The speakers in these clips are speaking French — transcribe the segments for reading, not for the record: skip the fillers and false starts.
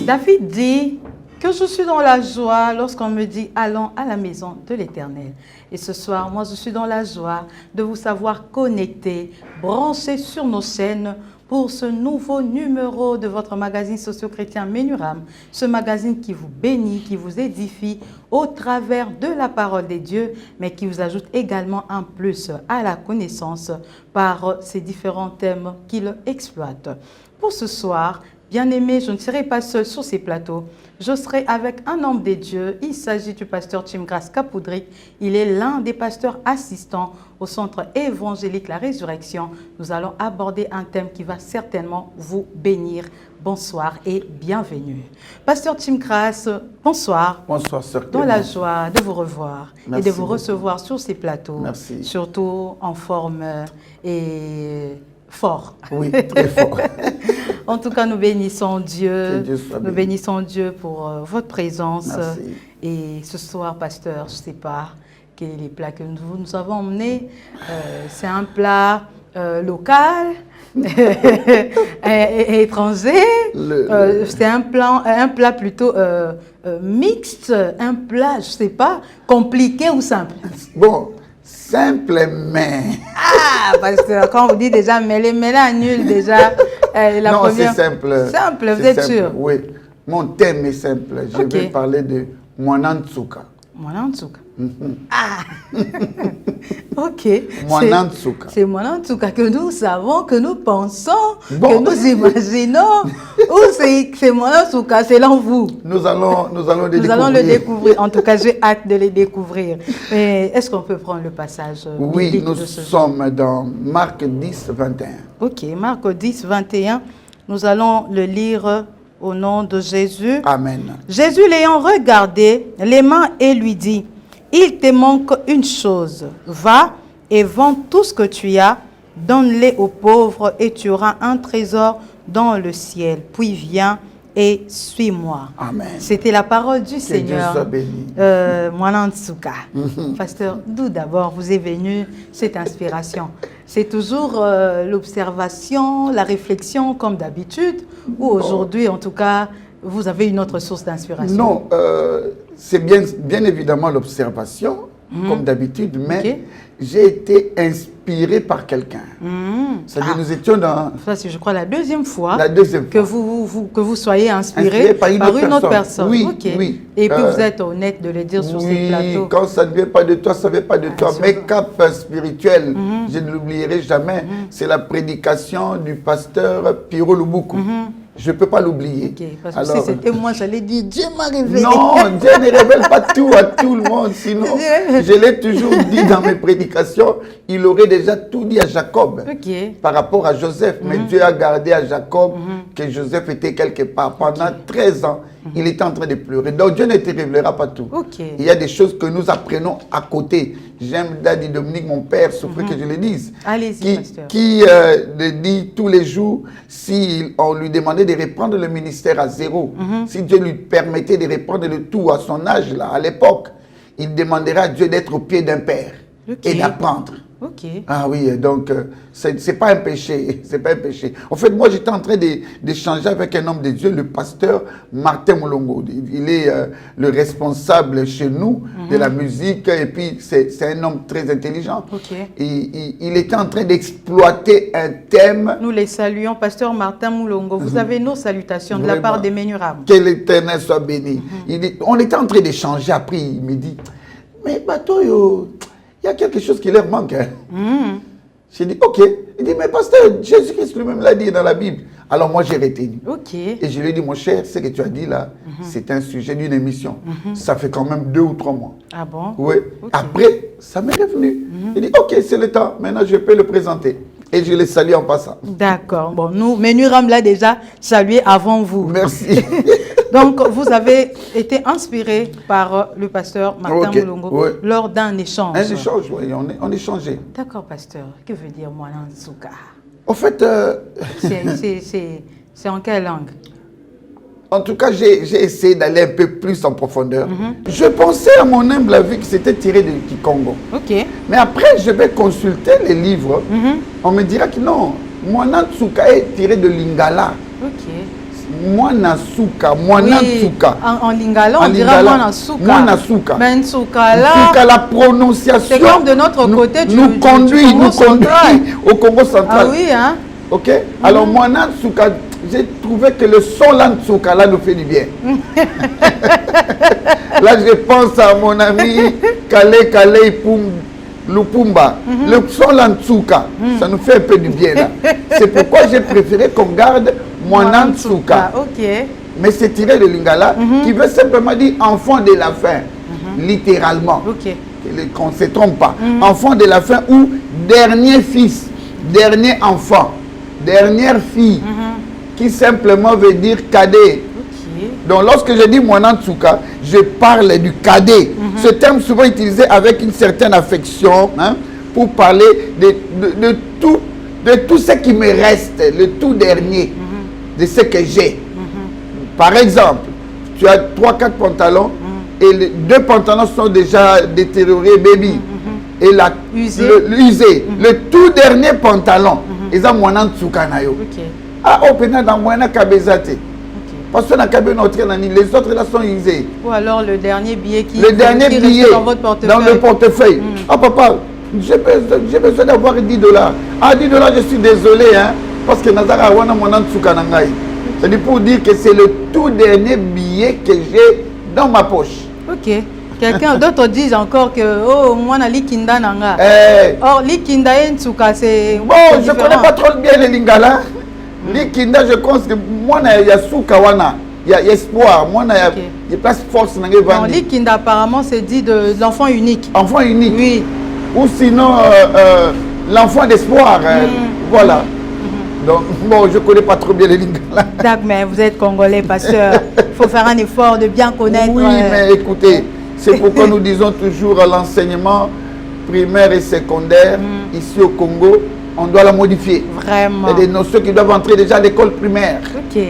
David dit que je suis dans la joie lorsqu'on me dit allons à la maison de l'Éternel. Et ce soir, moi je suis dans la joie de vous savoir connectés, branchés sur nos chaînes pour ce nouveau numéro de votre magazine socio-chrétien Menuram, ce magazine qui vous bénit, qui vous édifie au travers de la parole de Dieu, mais qui vous ajoute également un plus à la connaissance par ces différents thèmes qu'il exploite. Pour ce soir, bien-aimés, je ne serai pas seul sur ces plateaux. Je serai avec un homme de Dieu. Il s'agit du pasteur Chimgras Kapudrik. Il est l'un des pasteurs assistants au centre évangélique La Résurrection. Nous allons aborder un thème qui va certainement vous bénir. Bonsoir et bienvenue. Pasteur Chimgras, bonsoir. Bonsoir, sœur. Dans la joie de vous revoir. Merci et de vous beaucoup. Recevoir sur ces plateaux. Merci. Surtout en forme et fort. Oui, très fort. En tout cas, nous bénissons Dieu. Nous bénissons Dieu pour votre présence. Merci. Et ce soir, pasteur, je ne sais pas quel est les plats que nous avons emmenés. C'est un plat local, étranger. C'est un plat plutôt mixte, un plat, je ne sais pas, compliqué ou simple. Bon, simple mais... Ah, pasteur, quand on vous dit déjà mêlé annule déjà. La non, première... c'est simple. Simple, vous êtes sûr? Oui. Mon thème est simple. Je vais parler de Mwanantsuka. Mwanantsuka. Ah ok. Mwanantsuka. C'est Mwanantsuka que nous savons, que nous pensons, que nous imaginons. Ou c'est Mwanantsuka, c'est l'en vous. Nous allons le découvrir. En tout cas, j'ai hâte de le découvrir. Mais est-ce qu'on peut prendre le passage? Oui, nous sommes dans Marc 10, 21. Ok, Marc 10, 21. Nous allons le lire au nom de Jésus. Amen. Jésus l'ayant regardé les mains et lui dit, il te manque une chose. Va et vends tout ce que tu as, donne-les aux pauvres et tu auras un trésor dans le ciel. Puis viens et suis-moi. Amen. C'était la parole du Seigneur. Dieu soit béni. Mwanantsuka. Pasteur, d'où d'abord vous est venue cette inspiration? C'est toujours l'observation, la réflexion comme d'habitude, ou aujourd'hui, en tout cas, vous avez une autre source d'inspiration? Non, c'est bien évidemment l'observation, comme d'habitude, mais j'ai été inspiré par quelqu'un. C'est-à-dire, nous étions dans... Ça, c'est, je crois, la deuxième fois, que vous soyez inspiré par une autre personne. Oui, okay. Oui. Et puis, vous êtes honnête de le dire sur ces plateaux. Quand ça ne vient pas de toi, ça ne vient pas de toi. Mes caps spirituels, je ne l'oublierai jamais, c'est la prédication du pasteur Piro Lubuku. Je ne peux pas l'oublier. Okay, parce que si c'était moi, j'allais dire Dieu m'a révélé. Non, Dieu ne révèle pas tout à tout le monde. Sinon, je l'ai toujours dit dans mes prédications, il aurait déjà tout dit à Jacob par rapport à Joseph. Mais Dieu a gardé à Jacob que Joseph était quelque part. Pendant 13 ans, il était en train de pleurer. Donc Dieu ne te révélera pas tout. Il y a des choses que nous apprenons à côté. J'aime Daddy Dominique, mon père, souffrait que je le dise. Allez-y, pasteur. Qui le dit tous les jours, si on lui demandait de reprendre le ministère à zéro, si Dieu lui permettait de reprendre le tout à son âge, là, à l'époque, il demanderait à Dieu d'être au pied d'un père et d'apprendre. Ok. Ah oui, donc c'est pas un péché, c'est pas un péché. En fait, moi j'étais en train d'échanger avec un homme de Dieu, le pasteur Martin Moulongo. Il est le responsable chez nous de la musique et puis c'est un homme très intelligent. Ok. Il était en train d'exploiter un thème. Nous les saluons, pasteur Martin Moulongo. Vous avez nos salutations de la part des Ménurab. Que l'Éternel soit béni. On était en train d'échanger, après il me dit, mais bateau, il y a quelque chose qui leur manque. Hein. J'ai dit, ok. Il dit, mais pasteur, Jésus-Christ lui-même l'a dit dans la Bible. Alors moi, j'ai retenu. Ok. Et je lui ai dit, mon cher, ce que tu as dit là, c'est un sujet d'une émission. Ça fait quand même 2 ou 3 mois. Ah bon? Oui. Okay. Après, ça m'est revenu. Il dit, ok, c'est le temps. Maintenant, je peux le présenter. Et je les salue en passant. D'accord. Bon, nous, Ménuram l'a déjà salué avant vous. Merci. Donc, vous avez été inspiré par le pasteur Martin Moulongo lors d'un échange. Un échange, oui, on échangeait. D'accord, pasteur. Que veut dire Mwana Nsuka? En fait... c'est en quelle langue? En tout cas, j'ai essayé d'aller un peu plus en profondeur. Je pensais à mon humble avis que c'était tiré de Kikongo. Ok. Mais après, je vais consulter les livres. On me dira que non, Mwana Nsuka est tiré de Lingala. Ok. Mwana Nsuka, Mwana Nsuka. En Lingala, on dira Mwana Nsuka. Mwana Nsuka. Mais Nsuka là, Nsuka, la prononciation. c'est comme de notre côté, nous conduit au Congo central. Ah oui, hein? Ok. Alors, Mwana Nsuka, j'ai trouvé que le son là, Nsuka là nous fait du bien. Là, je pense à mon ami Kale Lupumba. Le son là, Nsuka, ça nous fait un peu du bien là. C'est pourquoi j'ai préféré qu'on garde Mwana Nsuka. Ok. Mais c'est tiré de Lingala qui veut simplement dire enfant de la fin, littéralement. Ok. Qu'on ne se trompe pas. Enfant de la fin ou dernier fils, dernier enfant, dernière fille, qui simplement veut dire cadet. Okay. Donc lorsque je dis Mwana Nsuka, je parle du cadet. Ce terme souvent utilisé avec une certaine affection, hein, pour parler de tout ce qui me reste, le tout dernier, de ce que j'ai. Par exemple, tu as 3-4 pantalons et les 2 pantalons sont déjà détériorés, baby. Et usé. Le tout dernier pantalon, ils ont Mwana Nsuka na yo. Ah, au pénal dans Mwana Kabezate. Parce que les autres là sont usés. Ou alors le dernier billet qui reste dans votre portefeuille. Dans le portefeuille. Ah papa, j'ai besoin d'avoir 10 $. Ah 10 $, je suis désolé, hein, parce que Nazara Wana Mwana Nsuka Nangai. C'est pour dire que c'est le tout dernier billet que j'ai dans ma poche. Ok. Quelqu'un d'autres disent encore que oh moi na likinda nanga. Or likinda et Nsuka c'est bon, je connais pas trop bien les lingala. Likinda je pense que moi na ya suka wana, il y a espoir, moi na ya place force nanga vandi. Non, likinda apparemment c'est dit de l'enfant unique. Enfant unique. Oui. Ou sinon l'enfant d'espoir, voilà. Donc, bon, je ne connais pas trop bien les lingala. D'accord, mais vous êtes congolais, pasteur. Il faut faire un effort de bien connaître. Oui, mais écoutez, c'est pourquoi nous disons toujours à l'enseignement primaire et secondaire, ici au Congo, on doit la modifier. Vraiment. Il y a des notions qui doivent entrer déjà à l'école primaire. Ok.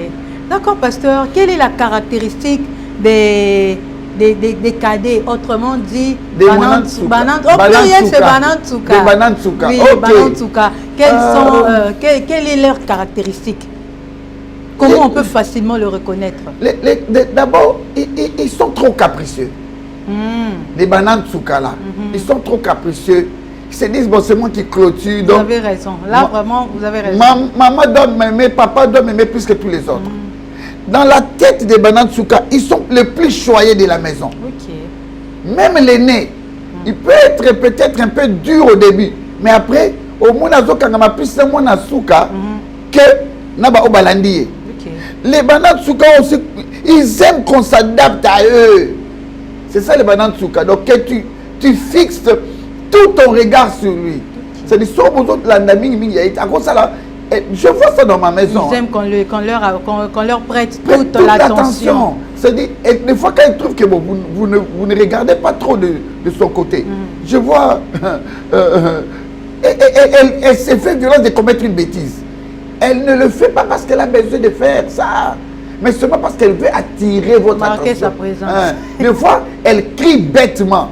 D'accord, pasteur. Quelle est la caractéristique des cadets, autrement dit, des Banantsuka. Au pluriel, c'est Banantsuka. Des Banantsuka. Oui, okay. Banantsuka. Quelle est leur caractéristique? Comment on peut facilement le reconnaître? D'abord, ils sont trop capricieux. Les Banantsuka là, ils sont trop capricieux. Ils se disent, bon, c'est moi qui clôture. Vous avez raison. Là, vraiment, vous avez raison. Maman doit m'aimer, papa doit m'aimer plus que tous les autres. Dans la tête des Banantsuka, ils sont les plus choyés de la maison. Okay. Même l'aîné, il peut être peut-être un peu dur au début, mais après, au moins, que Naba Obalandi. Les Banantsuka aussi, ils aiment qu'on s'adapte à eux. C'est ça les Banantsuka. Donc, que tu fixes tout ton regard sur lui. C'est-à-dire, je vois ça dans ma maison. Ils aiment qu'on leur prête toute l'attention. C'est-à-dire, des fois, quand ils trouvent que bon, vous ne regardez pas trop de son côté, je vois, elle s'est fait violence de commettre une bêtise. Elle ne le fait pas parce qu'elle a besoin de faire ça, mais seulement parce qu'elle veut attirer votre attention. Sa présence. Des fois, elle crie bêtement.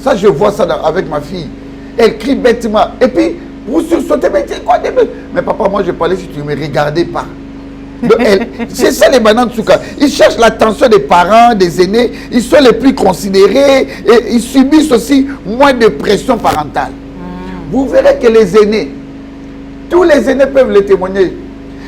Ça, je vois ça avec ma fille. Elle crie bêtement. Et puis, vous sursautez, mais c'est quoi? Mais papa, moi je parlais si tu ne me regardais pas. C'est ça les Bana Ntsuka. Ils cherchent l'attention des parents, des aînés. Ils sont les plus considérés et ils subissent aussi moins de pression parentale. Vous verrez que les aînés, tous les aînés peuvent le témoigner.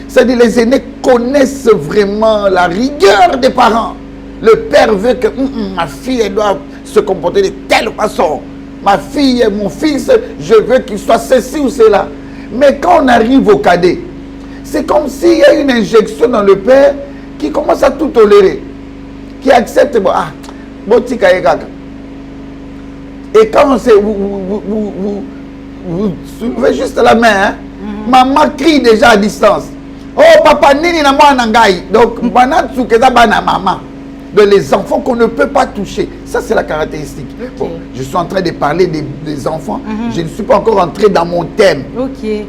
C'est-à-dire les aînés connaissent vraiment la rigueur des parents. Le père veut que ma fille elle doit se comporter de telle façon. Ma fille et mon fils, je veux qu'il soit ceci ou cela. Mais quand on arrive au cadet, c'est comme s'il y a une injection dans le père qui commence à tout tolérer, qui accepte. Et quand vous soulevez juste la main, hein, maman crie déjà à distance. Oh papa, nini na moi nangai. Donc, maman. De les enfants qu'on ne peut pas toucher. Ça, c'est la caractéristique. Okay. Bon, je suis en train de parler des enfants. Je ne suis pas encore entré dans mon thème. Okay.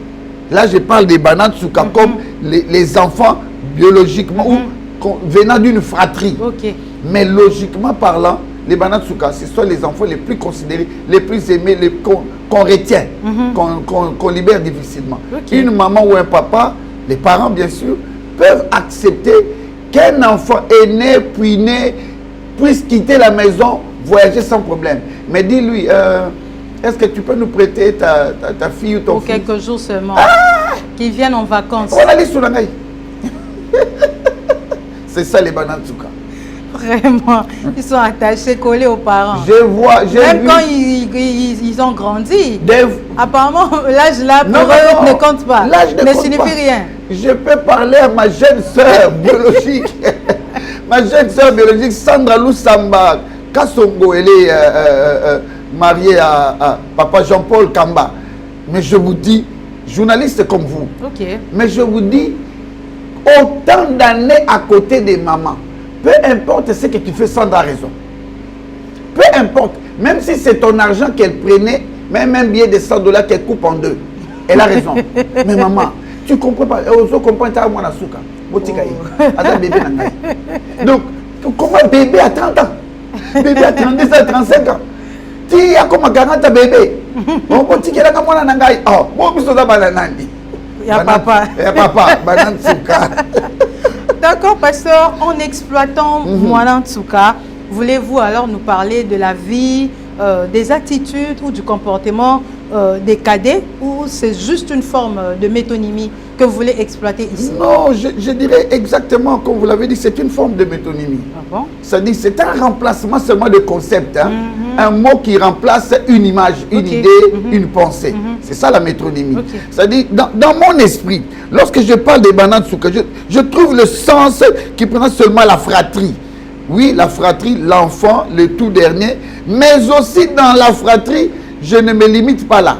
Là, je parle des Bana Ntsuka comme les enfants biologiquement ou venant d'une fratrie. Okay. Mais logiquement parlant, les Bana Ntsuka, ce sont les enfants les plus considérés, les plus aimés, qu'on retient, qu'on libère difficilement. Okay. Une maman ou un papa, les parents bien sûr, peuvent accepter qu'un enfant est né, puisse quitter la maison, voyager sans problème. Mais dis-lui, est-ce que tu peux nous prêter ta fille ou ton fils? Pour quelques jours seulement. Qu'ils viennent en vacances. C'est ça les Bana Ntsuka. Vraiment, ils sont attachés, collés aux parents. Même quand ils ont grandi. Apparemment, l'âge là, pour eux, ne compte pas. Ne signifie rien. Je peux parler à ma jeune sœur biologique. Ma jeune sœur biologique, Sandra Lusamba Kassongo, elle est mariée à papa Jean-Paul Kamba. Mais je vous dis, journaliste comme vous, mais je vous dis, autant d'années à côté des mamans, peu importe ce que tu fais, Sandra a raison. Peu importe, même si c'est ton argent qu'elle prenait, même un billet de 100 $ qu'elle coupe en deux, elle a raison. Mais maman, tu ne comprends pas. Tu comprends pas moi souka. Donc, comment bébé à 30 ans? Bébé à 30 à 35 ans. Tu as comme 40 ans bébé. On peut dire que moi nangai. Oh, moi je suis bananandi. Ya papa. Ya papa, Bana Ntsuka. D'accord, pasteur, en exploitant Mwana Ntsuka, voulez-vous alors nous parler de la vie, des attitudes ou du comportement des cadets, ou c'est juste une forme de métonymie que vous voulez exploiter ici? Non, je dirais exactement comme vous l'avez dit, c'est une forme de métonymie. Ah bon? C'est-à-dire c'est un remplacement seulement de concept, hein? Un mot qui remplace une image, une idée, une pensée. C'est ça la métonymie. C'est-à-dire dans mon esprit, lorsque je parle des Bana Ntsuka, je trouve le sens qui prend seulement la fratrie. Oui, la fratrie, l'enfant, le tout dernier, mais aussi dans la fratrie, je ne me limite pas là.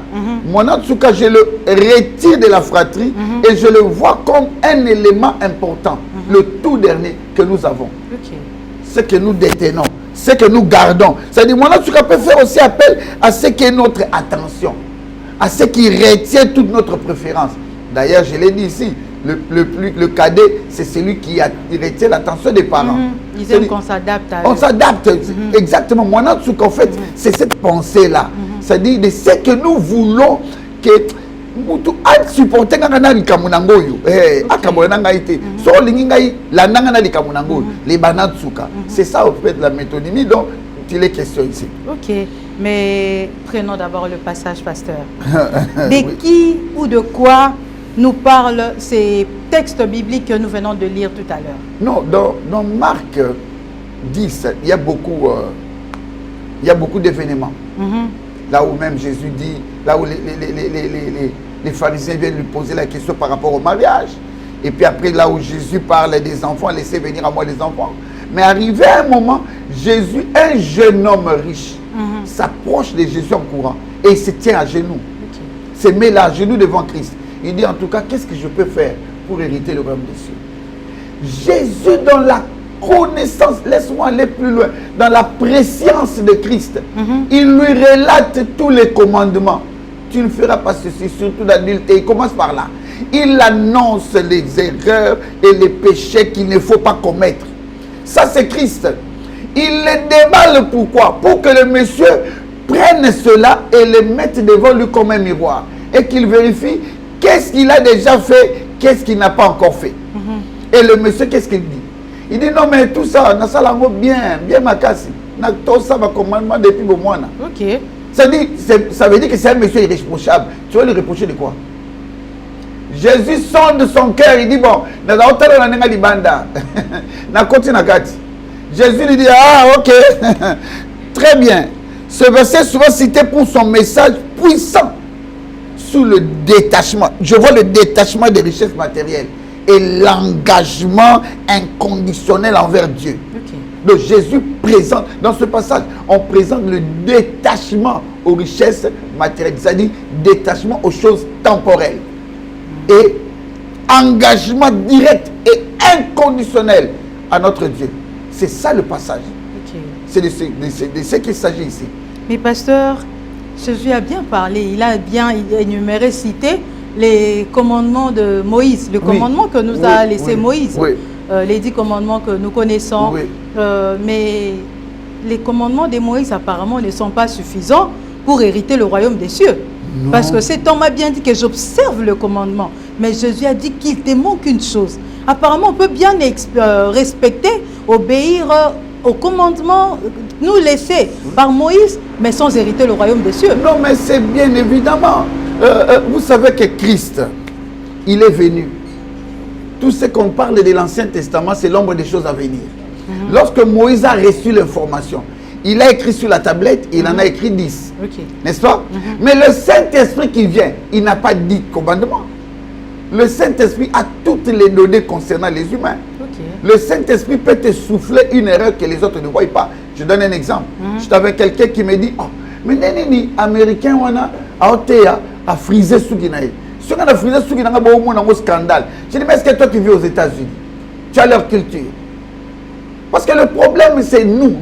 Mwana Ntsuka, je le retire de la fratrie et je le vois comme un élément important, le tout dernier que nous avons. Ce que nous détenons, ce que nous gardons. C'est-à-dire, Mwana Ntsuka peut faire aussi appel à ce qui est notre attention, à ce qui retient toute notre préférence. D'ailleurs, je l'ai dit ici, le cadet, c'est celui qui retient l'attention des parents. Ils aiment qu'on s'adapte à eux. On s'adapte, exactement. Mwana Ntsuka, en fait, c'est cette pensée-là. C'est-à-dire de ce que nous voulons que mutu supporter ngana likamunangoyo akabolanga ite so lingingai la nangana likamunangoyo les Bana Ntsuka. C'est ça au fait la métonymie dont il est question ici. OK, mais prenons d'abord le passage, pasteur. De qui ou de quoi nous parlent ces textes bibliques que nous venons de lire tout à l'heure? Non, dans Marc 10, il y a beaucoup d'événements. Là où même Jésus dit, là où les pharisiens viennent lui poser la question par rapport au mariage. Et puis après, là où Jésus parle des enfants, laissez venir à moi les enfants. Mais arrivé à un moment, Jésus, un jeune homme riche, s'approche de Jésus en courant. Et il se tient à genoux. Se met là à genoux devant Christ. Il dit en tout cas, qu'est-ce que je peux faire pour hériter le royaume des cieux? Jésus, dans la connaissance, laisse-moi aller plus loin, dans la préscience de Christ, il lui relate tous les commandements. Tu ne feras pas ceci, surtout d'adultère. Il commence par là. Il annonce les erreurs et les péchés qu'il ne faut pas commettre. Ça, c'est Christ. Il les déballe pourquoi? Pour que le monsieur prenne cela et le mette devant lui comme un miroir. Et qu'il vérifie qu'est-ce qu'il a déjà fait, qu'est-ce qu'il n'a pas encore fait. Et le monsieur, qu'est-ce qu'il dit? Il dit non, mais tout ça, on a ça bien, bien ma casse. Tout ça va commandement depuis le mois. Ok. Ça veut dire que c'est un monsieur irréprochable. Tu vas lui reprocher de quoi? Jésus sonde son cœur, il dit bon, Jésus lui dit ah ok, très bien. Ce verset est souvent cité pour son message puissant sur le détachement. Je vois le détachement des richesses matérielles et l'engagement inconditionnel envers Dieu. Okay. Donc Jésus présente, dans ce passage, on présente le détachement aux richesses matérielles, c'est-à-dire détachement aux choses temporelles. Et engagement direct et inconditionnel à notre Dieu. C'est ça le passage. Okay. C'est de ce qu'il s'agit ici. Mais pasteur, Jésus a bien parlé, il a bien énuméré, cité les commandements de Moïse, le commandement que nous a laissé Moïse, les 10 commandements que nous connaissons. Mais les commandements de Moïse apparemment ne sont pas suffisants pour hériter le royaume des cieux. Non. Parce que cet homme m'a bien dit que j'observe le commandement. Mais Jésus a dit qu'il te manque une chose. Apparemment, on peut bien respecter, obéir aux commandements nous laissés par Moïse, mais sans hériter le royaume des cieux. Non, mais c'est bien évidemment. Vous savez que Christ, il est venu. Tout ce qu'on parle de l'Ancien Testament, c'est l'ombre des choses à venir. Lorsque Moïse a reçu l'information, il a écrit sur la tablette, il en a écrit 10. N'est-ce pas? Mais le Saint-Esprit qui vient, il n'a pas dit commandement. Le Saint-Esprit a toutes les données concernant les humains. Le Saint-Esprit peut te souffler une erreur que les autres ne voient pas. Je donne un exemple. Je t'avais quelqu'un qui me dit, oh, mais les Américains, on a frisé ce qu'il y a. Si on a frisé ce qu'il y a, on a un scandale. Je dis, mais est-ce que toi qui vis aux États-Unis, tu as leur culture? Parce que le problème, c'est nous.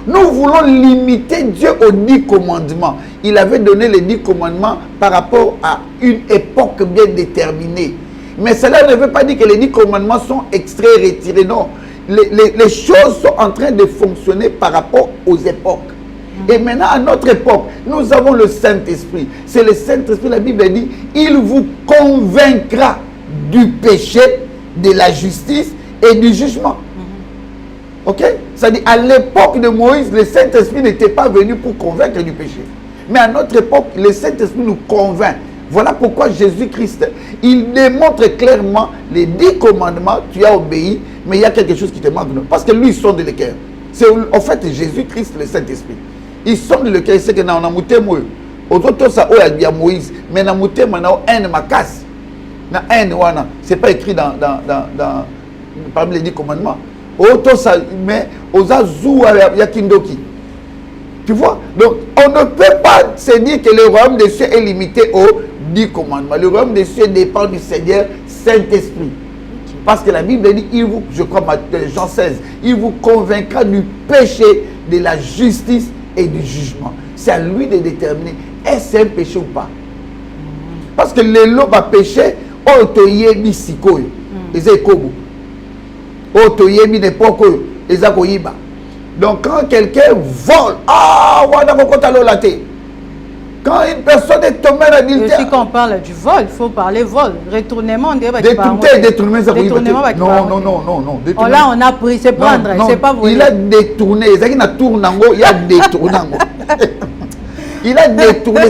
Nous voulons limiter Dieu aux 10 commandements. Il avait donné les 10 commandements par rapport à une époque bien déterminée. Mais cela ne veut pas dire que les 10 commandements sont extraits et retirés. Non. Les choses sont en train de fonctionner par rapport aux époques. Et maintenant, à notre époque, nous avons le Saint-Esprit. C'est le Saint-Esprit, la Bible dit, il vous convaincra du péché, de la justice et du jugement. Ok? C'est-à-dire, à l'époque de Moïse, le Saint-Esprit n'était pas venu pour convaincre du péché. Mais à notre époque, le Saint-Esprit nous convainc. Voilà pourquoi Jésus-Christ, il démontre clairement les 10 commandements, tu as obéi, mais il y a quelque chose qui te manque. Parce que lui, il sonde le cœur. C'est en fait Jésus-Christ, le Saint-Esprit. Il sonde le cœur, il sait que dans la moi. Autour ça, il y a Moïse, mais dans la maintenant, un ma casse. C'est pas écrit parmi les 10 commandements. Autour ça, mais aux azou, il y a Kindoki. Tu vois? Donc, on ne peut pas se dire que le royaume des cieux est limité aux 10 commandements. Le royaume des cieux dépend du Seigneur Saint-Esprit. Parce que la Bible dit, je crois, Jean 16, il vous convaincra du péché, de la justice et du jugement. C'est à lui de déterminer est-ce c'est un péché ou pas. Parce que le lot va pécher, otoye mi sikoyo, eza ekobo. Otoye mi nepoko, eza koyiba. Donc quand quelqu'un vole, quand une personne est tombée dans l'adultère. Si on parle du vol, il faut parler vol. Retournement, détournement. Non. Oh là, on a pris, c'est prendre, c'est pas voler. Il a détourné, il a détourné. Il a détourné,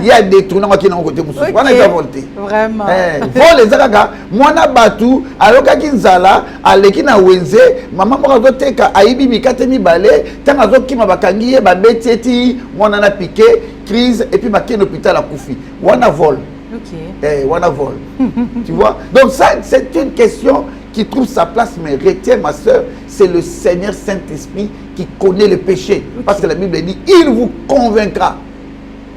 il a détourné qui n'a côté Moussou. On a volé. Vraiment. Vol les Zagaga, Mwana Batu, Aloka Kinzala, Alekina Wenze, Maman Morazoteka, Aibi Mikatemi Balé, Tangazoki Mabakangi, Babetieti, Mwana na piqué, crise, et puis Makin hôpital à Koufi. Wana vol. Ok. Wana vol. Tu vois? Donc ça, c'est une question qui trouve sa place, mais retiens ma soeur, c'est le Seigneur Saint-Esprit qui connaît le péché. Parce que la Bible dit, il vous convaincra.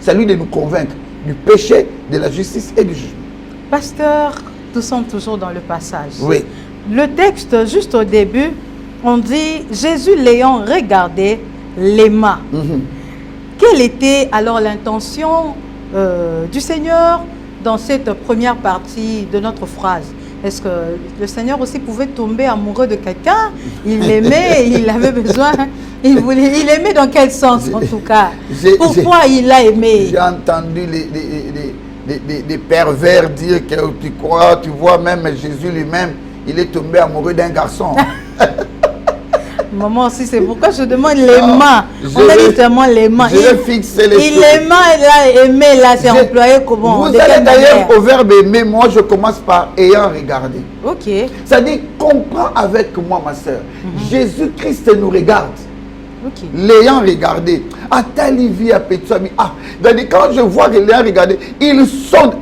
C'est à lui de nous convaincre du péché, de la justice et du jugement. Pasteur, nous sommes toujours dans le passage. Oui. Le texte, juste au début, on dit, Jésus l'ayant regardé, l'aima. Quelle était alors l'intention du Seigneur dans cette première partie de notre phrase? Est-ce que le Seigneur aussi pouvait tomber amoureux de quelqu'un? Il l'aimait et il avait besoin Il aimait dans quel sens en tout cas? Pourquoi il a aimé? J'ai entendu des pervers dire que tu crois, tu vois, même Jésus lui-même, il est tombé amoureux d'un garçon. Maman aussi, c'est pourquoi je demande l'aimant. On a dit seulement l'aimant. Je vais fixer les choses. Il aimait, il a aimé, là, c'est employé comment? Vous allez d'ailleurs au verbe aimer, moi je commence par ayant regardé. Ok. C'est-à-dire, comprends avec moi, ma soeur. Jésus-Christ nous regarde. Okay. L'ayant regardé, à Talivia Petsuami, quand je vois l'ayant regardé, il sonde,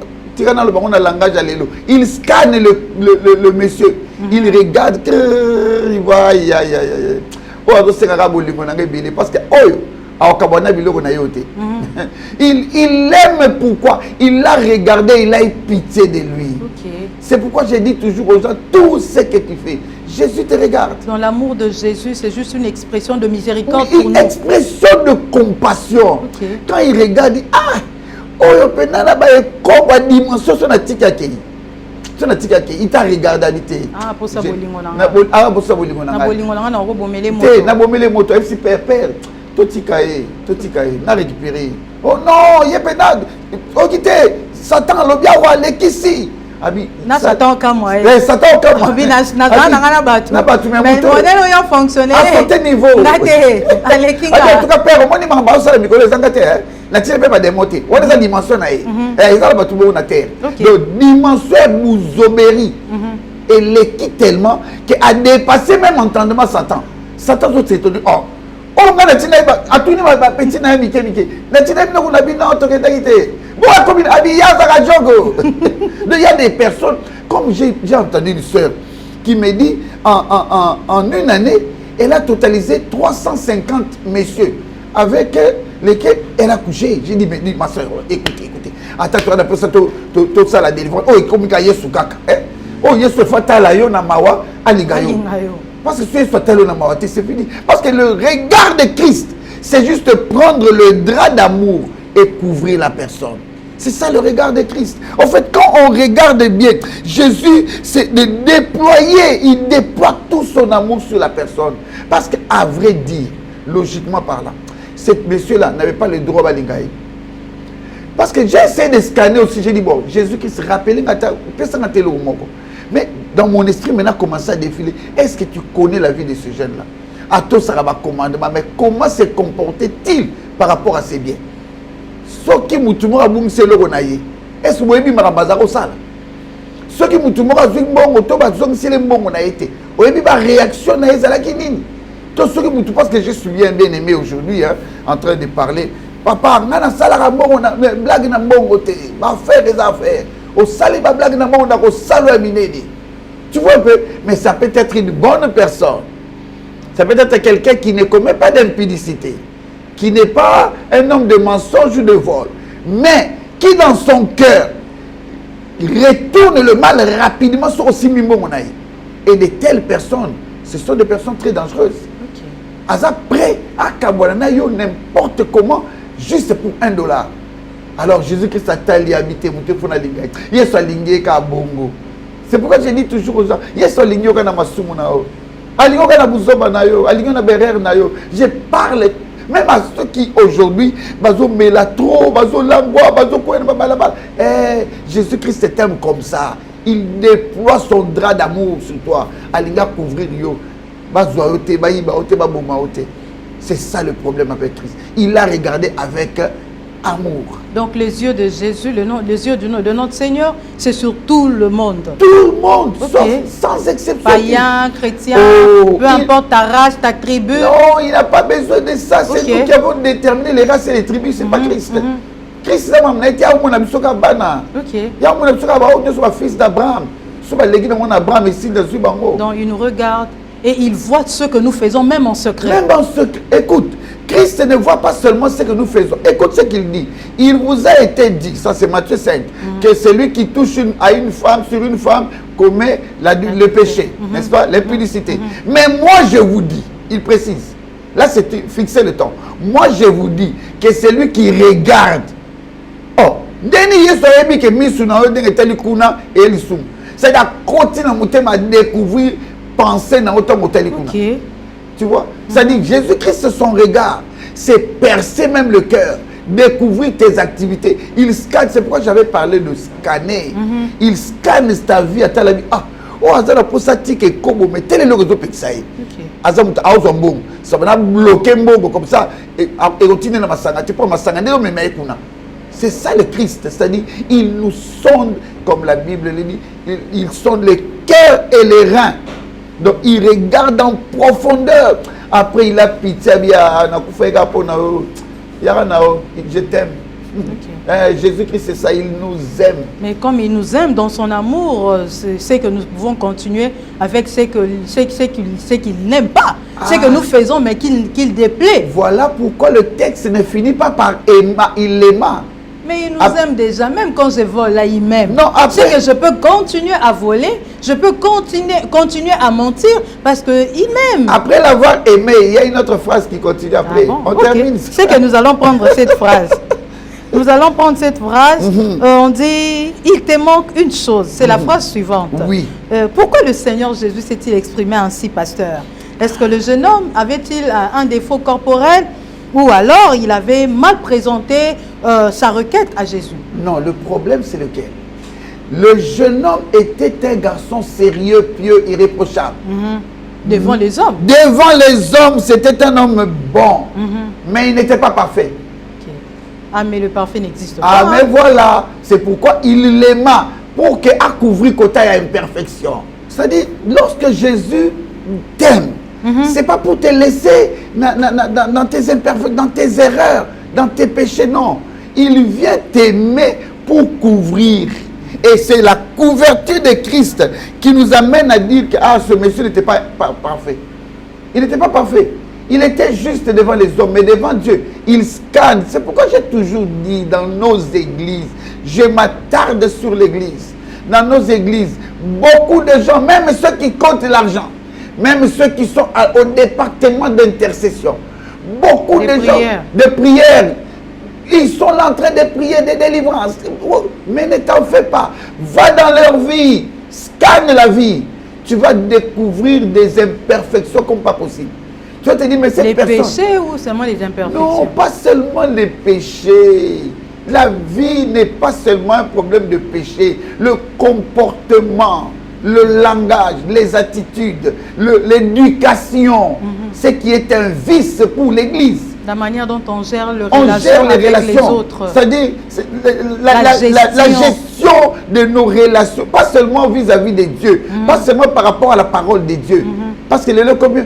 il scanne le monsieur, il regarde, il voit, parce que il aime pourquoi? Il l'a regardé, il a eu pitié de lui. Okay. C'est pourquoi je dis toujours aux gens, tout ce que tu fais, Jésus te regarde. Dans l'amour de Jésus, c'est juste une expression de miséricorde pour nous. Une expression de compassion. Okay. Quand il regarde, il dit, il t'a regardé. Ah, pour ça, na récupéré. Oh non, il est pénal. Oh, quittez. Satan, le bien roi, l'équissi. Na Satan comme moi. Satan comme moi. Na batu mais modèle yo fonctionner. À certain niveau. Ngate, alekinga. En tout cas, père, moi ni mamba ça le micro zangate. Na tire pas démonter. On a dimension na ça batu bo na terre. Donc dimension Mouzoberi. Et l'équipe tellement que a dépassé même entendement Satan. Satan s'est étonné. Oh, on a dit à tout le monde petit na mike. Na tina bino kuna bino to ke taite. Bon comme il habilla za jogo. Il y a des personnes comme j'ai entendu une sœur qui me dit en une année, elle a totalisé 350 messieurs avec lesquels elle a couché. J'ai dit mais ma sœur, écoutez. Attends, tu as après ça tout ça la délivrance. Oh, comme il y a Yesu kaka. Oh, Yesu fatala yo na mawa aligayo. Parce que si Yesu fatala na mawa, c'est fini. Parce que le regard de Christ, c'est juste prendre le drap d'amour et couvrir la personne. C'est ça le regard de Christ. En fait, quand on regarde bien, Jésus, c'est de déployer, il déploie tout son amour sur la personne. Parce qu'à vrai dire, logiquement parlant, ce monsieur-là n'avait pas le droit à l'engager. Parce que j'ai essayé de scanner aussi, j'ai dit, bon, Jésus qui se rappelait, mais dans mon esprit, maintenant, commence à défiler. Est-ce que tu connais la vie de ce jeune-là? À tout ça, va commandement, mais comment se comportait-il par rapport à ses biens? Ce qui moutumora boum c'est le ronaye. Est-ce que vous avez marabazar au sale? Ce qui moutumora zing bon otoba zong c'est le bon on a été. Vous avez ma réaction na ezala kinini. Tout ce qui moutou parce que je suis bien aimé aujourd'hui en train de parler. Papa, nana salara bon on a blague na bon côté. Va faire des affaires. Au sale ba blague na bon on a au salo aminédi. Tu vois un peu, mais ça peut être une bonne personne. Ça peut être quelqu'un qui ne commet pas d'impudicité, qui n'est pas un homme de mensonge ou de vol, mais qui dans son cœur retourne le mal rapidement sur aussi Mimonaï. Et de telles personnes, ce sont des personnes très dangereuses. Après, à Kabouanaïo, n'importe comment, juste pour $1. Alors Jésus-Christ a tali habité, il a lingé ka bongo. C'est pourquoi je dis toujours aux gens, il y a lingé ka na masumunao. Je parle même à ceux qui aujourd'hui Jésus-Christ t'aime comme ça. Il déploie son drap d'amour sur toi. Alinga couvrir yo. C'est ça le problème avec Christ. Il a regardé avec amour. Donc les yeux de Jésus, les yeux de notre Seigneur, c'est sur tout le monde. Tout le monde, sans exception. Païen, chrétien, peu importe ta race, ta tribu. Non, il n'a pas besoin de ça. C'est nous qui avons déterminé les races et les tribus, c'est pas Christ. Christ, c'est mon fils d'Abraham. Donc il nous regarde et il voit ce que nous faisons, même en secret. Même en secret. Écoute, Christ ne voit pas seulement ce que nous faisons. Écoute ce qu'il dit. Il vous a été dit, ça c'est Matthieu 5, que celui qui touche à une femme, sur une femme, commet le péché, n'est-ce pas, l'impudicité. Mais moi je vous dis, il précise, là c'est fixer le temps. Moi je vous dis que celui qui regarde, c'est à continuer à découvrir, penser dans autant de Tu vois? C'est-à-dire Jésus-Christ, son regard, c'est percer même le cœur, découvrir tes activités. Il scanne, c'est pourquoi j'avais parlé de scanner. Il scanne ta vie à ta vie. Ah, oh, azala pour ça, tique comme mais tel est le réseau Pexaï. Azam ta house en boum, ça va bloquer mbongo comme ça et continuer dans ma sanga. Tu prends ma sanga, c'est ça le Christ, c'est-à-dire il nous sonde, comme la Bible le dit, il sonde les cœurs et les reins. Donc il regarde en profondeur. Après il a pitié, je t'aime. Jésus-Christ, c'est ça, il nous aime. Mais comme il nous aime dans son amour, c'est que nous pouvons continuer avec ce qu'il n'aime pas, ce que nous faisons mais qu'il déplaît. Voilà pourquoi le texte ne finit pas par il l'aima. Mais il nous aime déjà, même quand je vole, là, il m'aime. Non, après... C'est que je peux continuer à voler, je peux continuer à mentir parce qu'il m'aime. Après l'avoir aimé, il y a une autre phrase qui continue après. Ah bon? On termine. C'est que nous allons prendre cette phrase. Nous allons prendre cette phrase. On dit, il te manque une chose. C'est la phrase suivante. Oui. Pourquoi le Seigneur Jésus s'est-il exprimé ainsi, pasteur? Est-ce que le jeune homme avait-il un défaut corporel? Ou alors, il avait mal présenté sa requête à Jésus? Non, le problème, c'est lequel? Le jeune homme était un garçon sérieux, pieux, irréprochable. Devant les hommes? Devant les hommes, c'était un homme bon. Mais il n'était pas parfait. Ah, mais le parfait n'existe pas. Ah, mais voilà. C'est pourquoi il l'aima. Pour qu'il a couvert côté à imperfection. C'est-à-dire, lorsque Jésus t'aime, c'est pas pour te laisser dans tes imperfections, dans tes erreurs, dans tes péchés, non. Il vient t'aimer pour couvrir. Et c'est la couverture de Christ qui nous amène à dire que ce monsieur n'était pas parfait. Il n'était pas parfait. Il était juste devant les hommes, mais devant Dieu, il scanne. C'est pourquoi j'ai toujours dit dans nos églises, je m'attarde sur l'église. Dans nos églises, beaucoup de gens, même ceux qui comptent l'argent, même ceux qui sont au département d'intercession, beaucoup de gens de prière, ils sont là en train de prier des délivrances. Mais ne t'en fais pas. Va dans leur vie, scanne la vie. Tu vas découvrir des imperfections comme pas possible. Tu vas te dire, mais cette personne... Les péchés ou seulement les imperfections? Non, pas seulement les péchés. La vie n'est pas seulement un problème de péché. Le comportement, le langage, les attitudes, l'éducation, ce qui est un vice pour l'Église. La manière dont on gère les relations avec les autres. C'est-à-dire la gestion de nos relations, pas seulement vis-à-vis de Dieu, pas seulement par rapport à la parole de Dieu. Parce que les comme mais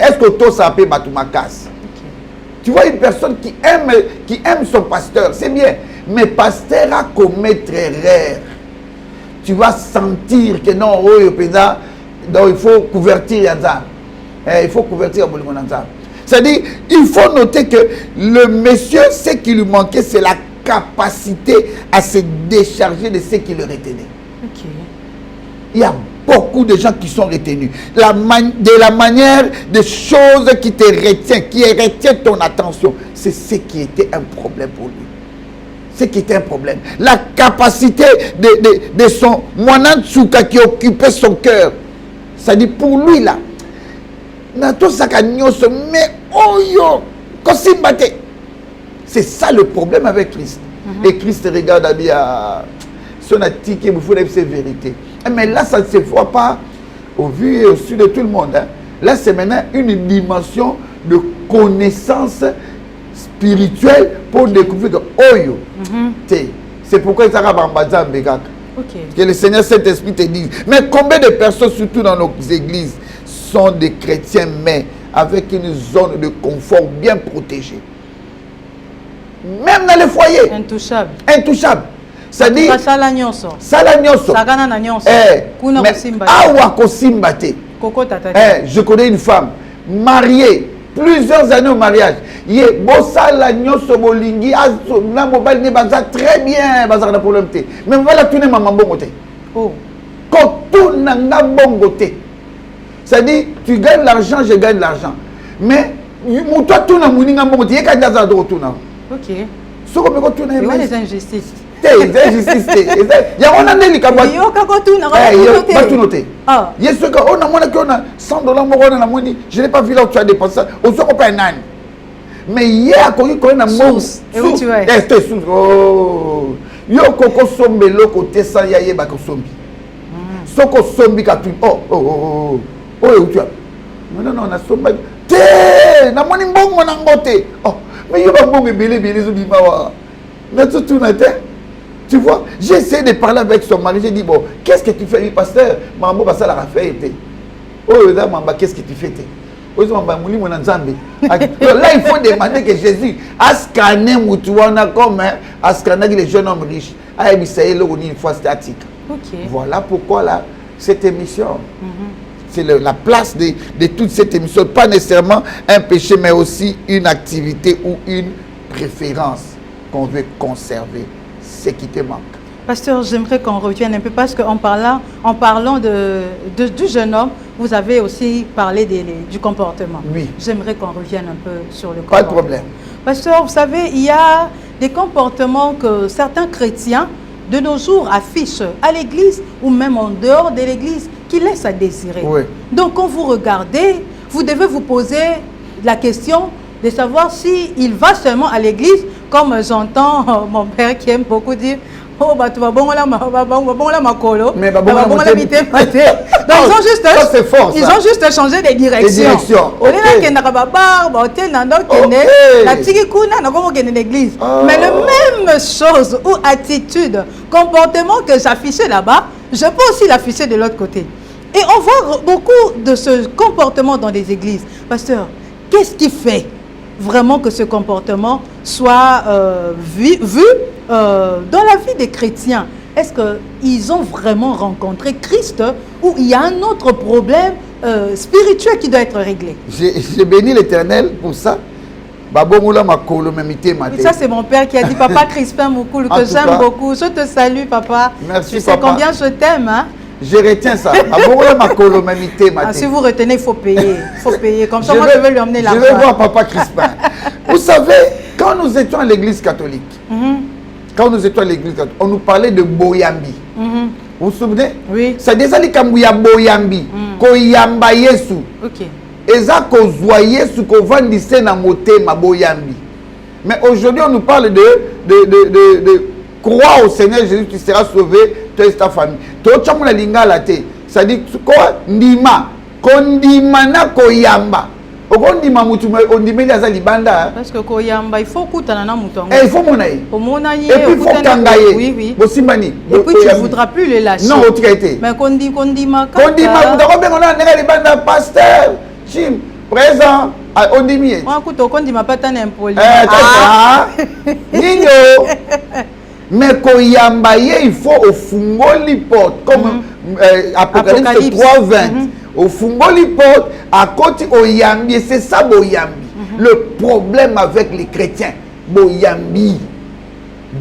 est-ce que tout ça peut battre ma casse? Tu vois une personne qui aime son pasteur, c'est bien, mais pasteur a commettre erreur. Tu vas sentir que non, donc il faut couvertir il faut couvertir c'est-à-dire, il faut noter que le monsieur, ce qui lui manquait, c'est la capacité à se décharger de ce qui le retenait. Il y a beaucoup de gens qui sont retenus. De la manière des choses qui te retiennent, qui retiennent ton attention, c'est ce qui était un problème pour lui. Ce qui était un problème. La capacité de son Mwanantsuka qui occupait son cœur. C'est-à-dire, pour lui, là, c'est ça le problème avec Christ. Et Christ regarde à son attique et vous faut ses vérités. Mais là, ça ne se voit pas au vu et au su de tout le monde. Là, c'est maintenant une dimension de connaissance spirituelle pour découvrir que Oyo. C'est pourquoi il s'agit que le Seigneur Saint-Esprit te dise. Mais combien de personnes, surtout dans nos églises, sont des chrétiens, mais avec une zone de confort bien protégée. Même dans les foyers. Intouchable. Intouchable. C'est-à-dire... Je connais une femme mariée, plusieurs années au mariage. Très bien. Mais voilà, tout le monde. C'est-à-dire, tu gagnes l'argent, je gagne l'argent. Mais, toi, tout le monde, ok. C'est quoi les injustices? justice. Il y a un an de l'ikabwa. Il y a tout noté. Il y a ce qu'on a 100 $, je n'ai pas vu là où tu as dépensé ça. On se pas un an. Mais hier, quand on a un source. Et où tu es? Oh. Yo koko sombe loko te sa yaye ba ko sombi. Soko sombi ka tu. Oh, où tu es? Non, on a somba. Te, na moni mbongo na ngote. Oh, mais yo ba mbongo bele zo bimawa. Mais tout na te. Tu vois, j'ai essayé de parler avec son mari, j'ai dit bon, qu'est-ce que tu fais, pasteur? Mambo ba ça la fait été. Oh, là mamba, qu'est-ce que tu fais? Là, il faut demander que Jésus a scanné Moutouana comme a scanné les jeunes hommes riches. A émissaire une fois statique. Voilà pourquoi là, cette émission, c'est la place de toute cette émission. Pas nécessairement un péché, mais aussi une activité ou une préférence qu'on veut conserver. Ce qui te manque. Pasteur, j'aimerais qu'on revienne un peu parce qu'en parlant du jeune homme, vous avez aussi parlé du comportement. Oui. J'aimerais qu'on revienne un peu sur le comportement. Pas de problème. Pasteur, vous savez, il y a des comportements que certains chrétiens de nos jours affichent à l'église ou même en dehors de l'église qui laissent à désirer. Oui. Donc, quand vous regardez, vous devez vous poser la question de savoir s'il va seulement à l'église, comme j'entends mon père qui aime beaucoup dire. Oh, bah, tu vas bon là, ma colo. Mais bah, bon là, donc, ils ont juste changé de direction. Mais le même chose ou attitude, comportement que j'affichais là-bas, je peux aussi l'afficher de l'autre côté. Et on voit beaucoup de ce comportement dans des églises. Pasteur, qu'est-ce qui fait vraiment que ce comportement soit vu dans la vie des chrétiens? Est-ce qu'ils ont vraiment rencontré Christ ou il y a un autre problème spirituel qui doit être réglé? J'ai béni l'Éternel pour ça. Et ça, c'est mon père qui a dit, Papa Crispin Moukoul, que j'aime beaucoup. Je te salue, papa. Merci, tu sais papa. Combien je t'aime, hein? Je retiens ça. Si vous retenez, il faut payer. Il faut payer. Comme ça, moi, je vais lui emmener là-bas. Je vais voir Papa Crispin. Vous savez, quand nous étions à l'église catholique, on nous parlait de Boyambi. Vous vous souvenez? Oui. C'est déjà les Kambouya Boyambi. Koyamba Yesu. Ok. Eza kozwa Yesu kovandise na motema Boyambi. Mais aujourd'hui, on nous parle de croire au Seigneur Jésus, tu seras sauvé, toi et ta famille. Ça dit quoi? Ndima. Kondima na koyamba. Okondima mutu ondimeli aza libanda. Parce que koyamba, il faut kutana na mutu. Il faut monaï. Et puis il faut tangaye. Oui. Bosimbani. Et puis tu ne voudras plus les lâcher. Non, autre été. Mais kondima. Kondima, vous avez bien on a libanda pasteur. Jim, présent. Ondimi. On a couteau kondima pas tan impoli. Nino. Mais koyambaye, il faut au fungoli porte comme Apocalypse 3:20. Au fungoli porte à côté oyambi, c'est ça boyambi. Le problème avec les chrétiens, boyambi.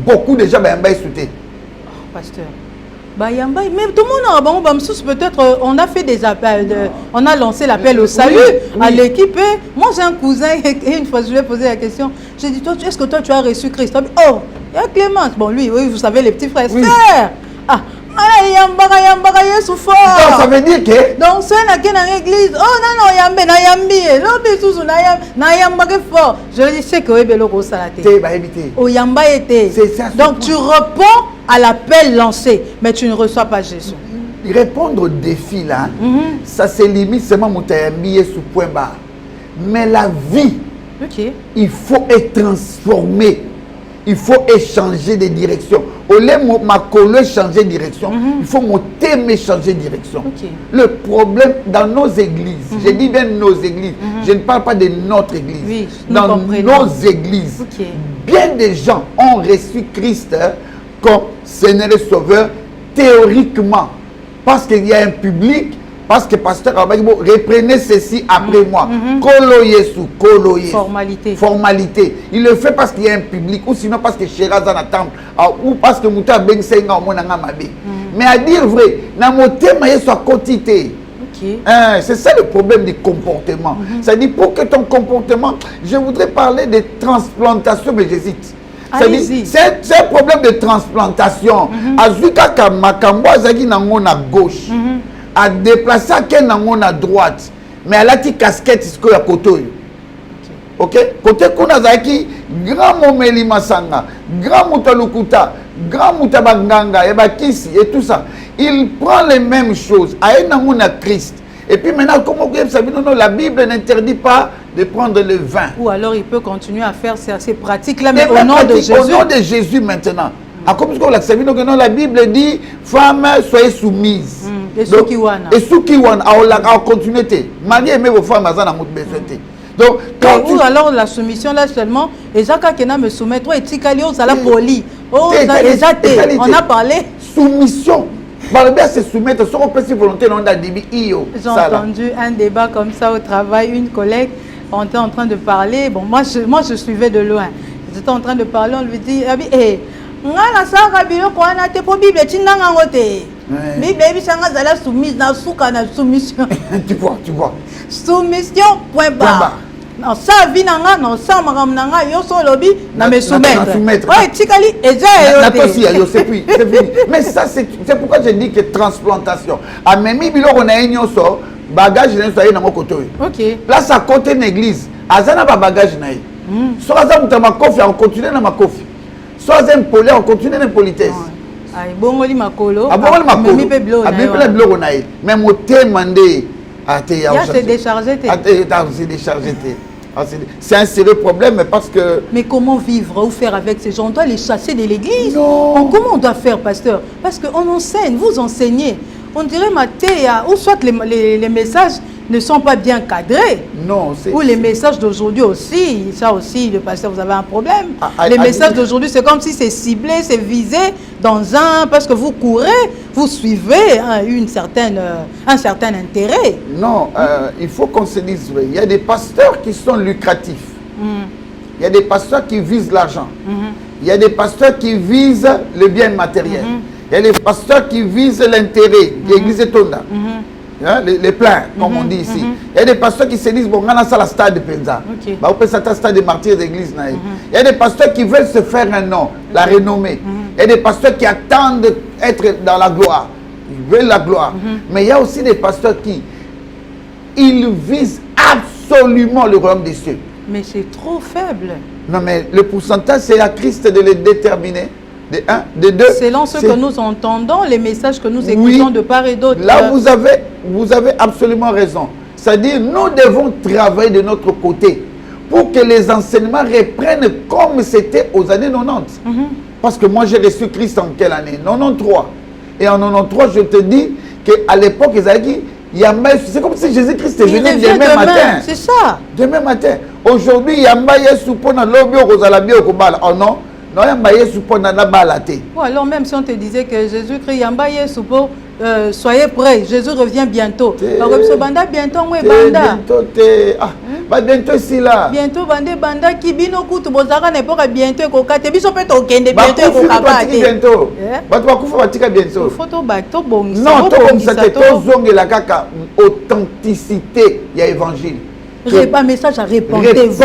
Beaucoup de gens bayambaye sauté. Pasteur. Bayambaye, mais tout le monde a peut-être on a fait des appels, on a lancé l'appel au salut à l'équipe. Moi j'ai un cousin et une fois je lui ai posé la question, j'ai dit toi est-ce que toi tu as reçu Christ? Oh, il y a Clémence. Bon lui, oui, vous savez les petits frères. Oui. Frère. Ah, Yesu fort. Donc ça veut dire que donc c'est là qui est dans l'église. Oh non yambe na yambi. L'obé sous na yamba fort. Je lui dis c'est que ebe loko salate. Té ba éviter. O yamba était. Donc tu réponds à l'appel lancé, mais tu ne reçois pas Jésus. Répondre au défi là, ça se limite seulement moutayambi sous point bas. Mais la vie, il faut être transformé. Il faut échanger de direction. Au lieu de ma colo changer de direction, il faut mon thème changer de direction. Le problème dans nos églises, je dis bien nos églises, je ne parle pas de notre église. Oui, dans nos églises, bien des gens ont reçu Christ comme Seigneur et Sauveur théoriquement. Parce qu'il y a un public, parce que pasteur Abagbo, reprenez ceci après moi. Kolo Yesu, Kolo Yesu. Formalité. Formalité. Il le fait parce qu'il y a un public, ou sinon parce que Sherazan attend, ou parce que Mouta Ben Senga au Monanga Mabe. Mais à dire vrai, dans mon thème, il y a quantité. C'est ça le problème du comportement. C'est-à-dire, pour que ton comportement, je voudrais parler de transplantation, mais j'hésite. C'est un problème de transplantation. Azuka Kamakambo Azaki nango na gauche. A déplacé Kenango na droite. Mais elle a dit casquette isko ya koto. Ok? Côté Kunazaki, grand Momeli Masanga, grand Moutalukuta, grand Moutabanganga, Ebakisi et tout ça. Il prend les mêmes choses. Aïnango na Christ. Et puis maintenant, comme vous savez, non, la Bible n'interdit pas de prendre le vin. Ou alors il peut continuer à faire ces pratiques-là, mais au nom de Jésus. Au nom de Jésus maintenant. Comme la Bible dit, femmes, soyez soumises. Et Soukiwana. Et Soukiwana, à continuité. Marie aimait vos femmes, à ça, donc, ou alors la soumission là seulement, et Jacques Kena me soumet, toi et Tikali, on s'ala poli. Oh, on a parlé. Soumission. Se soumettre, son principe volonté, j'ai entendu un débat comme ça au travail, une collègue, on était en train de parler, bon, moi je suivais de loin, j'étais en train de parler, on lui dit, eh, ngana saka biloko wana te po Bible tinanga ngote. Bible bisanga zala soumise na suka na soumission. Tu vois. Soumission point barre. Non ça vinanga non ça maram nanga yo so lobi na me soumettre. Ouais, tikali eja yo c'est fini. Mais ça c'est pourquoi je dis que transplantation. A memi biloko na nyonso bagage na so na mokoto. OK. Place à côté de l'église, azana ba bagage na yi. So aza mutama kofi on continue na makofi. Soit impoli, on continue l'impolitesse. Bongoli makolo. Même mon thème mandé a été déchargé. C'est un sérieux problème parce que. Mais comment vivre ou faire avec ces gens? On doit les chasser de l'église. Comment on doit faire, pasteur? Parce qu'on enseigne, vous enseignez. On dirait Mathéa, ou soit les messages ne sont pas bien cadrés. Non, ou les messages d'aujourd'hui aussi, ça aussi, le pasteur, vous avez un problème. Les messages d'aujourd'hui, c'est comme si c'est ciblé, c'est visé parce que vous courez, vous suivez un certain intérêt. Non, il faut qu'on se dise vrai. Il y a des pasteurs qui sont lucratifs. Il y a des pasteurs qui visent l'argent. Il y a des pasteurs qui visent le bien matériel. Il y a des pasteurs qui visent l'intérêt. L'église est tonda. Les plans, comme on dit ici. Il y a des pasteurs qui se disent, bon, on a ça la stade de Penza. On peut s'attendre stade de martyrs d'église. Il y a des pasteurs qui veulent se faire un nom, la renommée. Il y a des pasteurs qui attendent d'être dans la gloire. Ils veulent la gloire. Mais il y a aussi des pasteurs qui visent absolument le royaume des cieux. Mais c'est trop faible. Non, mais le pourcentage, c'est à Christ de le déterminer. De 1, de 2. Selon ce que nous entendons, les messages que nous écoutons de part et d'autre. Là, vous avez absolument raison. C'est-à-dire, nous devons travailler de notre côté pour que les enseignements reprennent comme c'était aux années 90. Parce que moi, j'ai reçu Christ en quelle année? 93. Et en 93, je te dis qu'à l'époque, c'est comme si Jésus-Christ est venu demain matin. C'est ça. Demain matin. Aujourd'hui, Yamba Yesu pona lobi okozalabi okobala. Oh non. Non, ou alors même si on te disait que Jésus-Christ Yamba Yesu soyez prêts, Jésus revient bientôt. Bientôt bientôt ici là. Bientôt banda qui bino kutu bozaka na pour bientôt kokate biso pe to kende bientôt kokabate. Bientôt. Bato kufa batika bientôt. Photo bato bongisa. Non, to bongisa te to zongela kaka authenticité ya évangile. Un message à répandez-vous.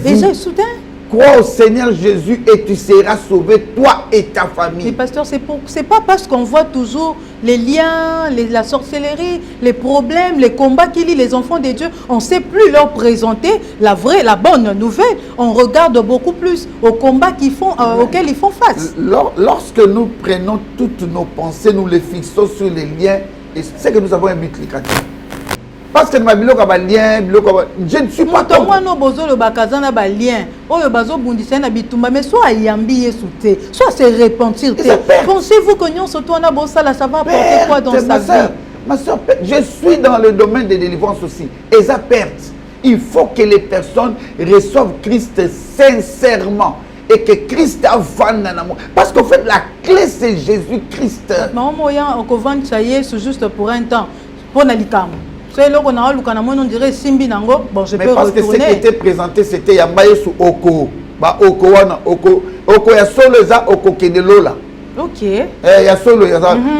Et j'ai soutenu. Crois au Seigneur Jésus et tu seras sauvé, toi et ta famille. Mais pasteur, c'est pas parce qu'on voit toujours les liens, la sorcellerie, les problèmes, les combats qu'il y a les enfants de Dieu, on ne sait plus leur présenter la bonne nouvelle. On regarde beaucoup plus aux combats auxquels ils font face. Lorsque nous prenons toutes nos pensées, nous les fixons sur les liens, et c'est que nous avons un but lucratif. Parce que je ne suis pas comme soit se repentir. Pensez-vous que nous surtout ça va apporter quoi dans sa vie? Ma soeur, je suis dans le domaine de délivrance aussi. Et ça perte. Il faut que les personnes reçoivent Christ sincèrement. Et que Christ a vendu en amour. Parce qu'en fait, la clé, c'est Jésus-Christ. C'est juste pour un temps. Pour Nalikam. Mais parce que ce qui était présenté, c'était Yambaye sous Oko. Oko ya solo za Oko Kedelola. Ok. Ya solo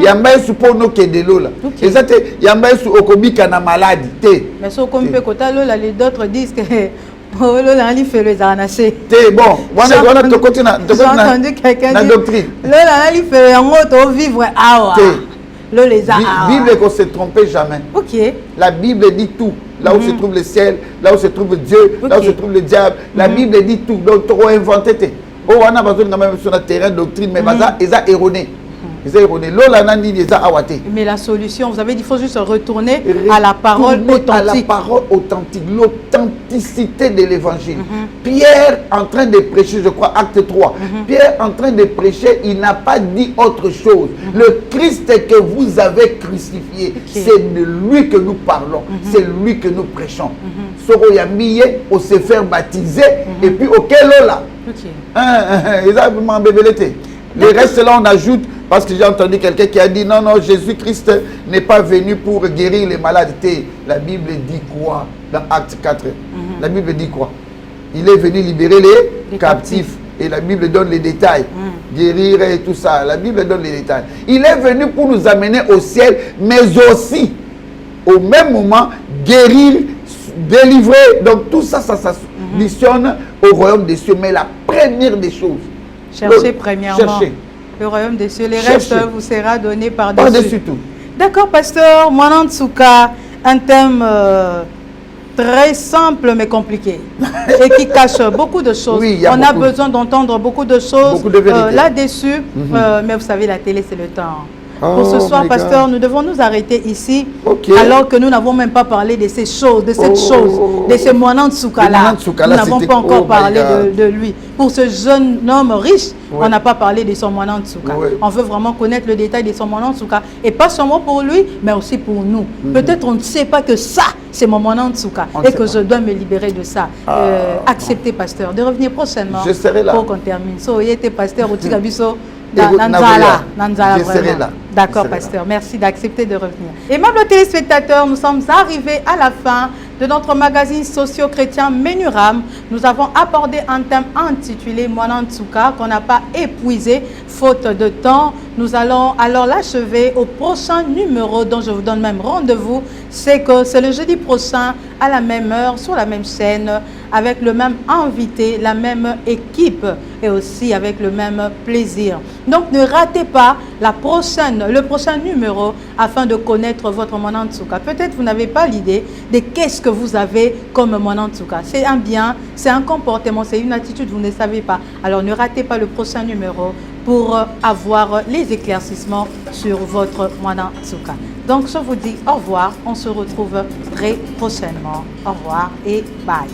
Yambaye sous Pono Kedelola. Et ça Yambaye sous Oko Bika na maladie. Mais ce qu'on peut côté là, les d'autres disent que Oh, là, il fait les anassés. T'es bon. J'ai entendu quelqu'un dire. Doctrine. Là, il fait un autre vivre. Ah, ouais. Les Bible qu'on ne se trompait jamais. Ok. La Bible dit tout. Là où se trouve le ciel, là où se trouve Dieu, là où se trouve le diable. La Bible dit tout. Donc, tu as inventé. Oh, on a besoin quand même sur le terrain de doctrine, mais ils ont erroné. Mais la solution, vous avez dit, il faut juste retourner à la parole authentique. À la parole authentique, l'authenticité de l'évangile. Pierre en train de prêcher, je crois, acte 3. Pierre en train de prêcher, il n'a pas dit autre chose. Le Christ que vous avez crucifié, c'est de lui que nous parlons. C'est lui que nous prêchons. Soro Yamiye, on se faire baptiser, et puis auquel là. Le reste là, on ajoute. Parce que j'ai entendu quelqu'un qui a dit non, non, Jésus-Christ n'est pas venu pour guérir les malades. La Bible dit quoi dans Acte 4? La Bible dit quoi? Il est venu libérer les captifs. Et la Bible donne les détails. Guérir et tout ça. La Bible donne les détails. Il est venu pour nous amener au ciel, mais aussi, au même moment, guérir, délivrer. Donc tout ça, ça missionne au royaume des cieux. Mais la première des choses. Cherchez premièrement. Le royaume des cieux, les restes vous sera donné par-dessus. Par-dessus tout. D'accord, pasteur. Mwanantsuka, un thème très simple mais compliqué et qui cache beaucoup de choses. Oui, on a besoin d'entendre beaucoup de choses là-dessus, mais vous savez, la télé, c'est le temps. Pour ce soir, pasteur, nous devons nous arrêter ici, alors que nous n'avons même pas parlé de ces choses, de cette chose, de ce Mwanantsuka-là. Nous n'avons pas encore parlé de lui. Pour ce jeune homme riche, on n'a pas parlé de son Mwanantsuka. On veut vraiment connaître le détail de son Mwanantsuka, et pas seulement pour lui, mais aussi pour nous. Peut-être on ne sait pas que ça, c'est mon Mwanantsuka, et que je dois me libérer de ça. Acceptez, pasteur, de revenir prochainement pour qu'on termine. So, il était pasteur au Tigabiso. Nanzala, vraiment. D'accord, pasteur. Merci d'accepter de revenir. Aimables téléspectateurs, nous sommes arrivés à la fin de notre magazine socio-chrétien Menuram. Nous avons abordé un thème intitulé Mwanantsuka qu'on n'a pas épuisé faute de temps. Nous allons alors l'achever au prochain numéro dont je vous donne même rendez-vous. C'est le jeudi prochain à la même heure sur la même chaîne avec le même invité, la même équipe et aussi avec le même plaisir. Donc ne ratez pas le prochain numéro afin de connaître votre Mwanantsuka. Peut-être vous n'avez pas l'idée de qu'est-ce que vous avez comme Mwanantsuka. C'est un bien, c'est un comportement, c'est une attitude, vous ne savez pas. Alors ne ratez pas le prochain numéro pour avoir les éclaircissements sur votre Mwanantsuka. Donc je vous dis au revoir, on se retrouve très prochainement. Au revoir et bye.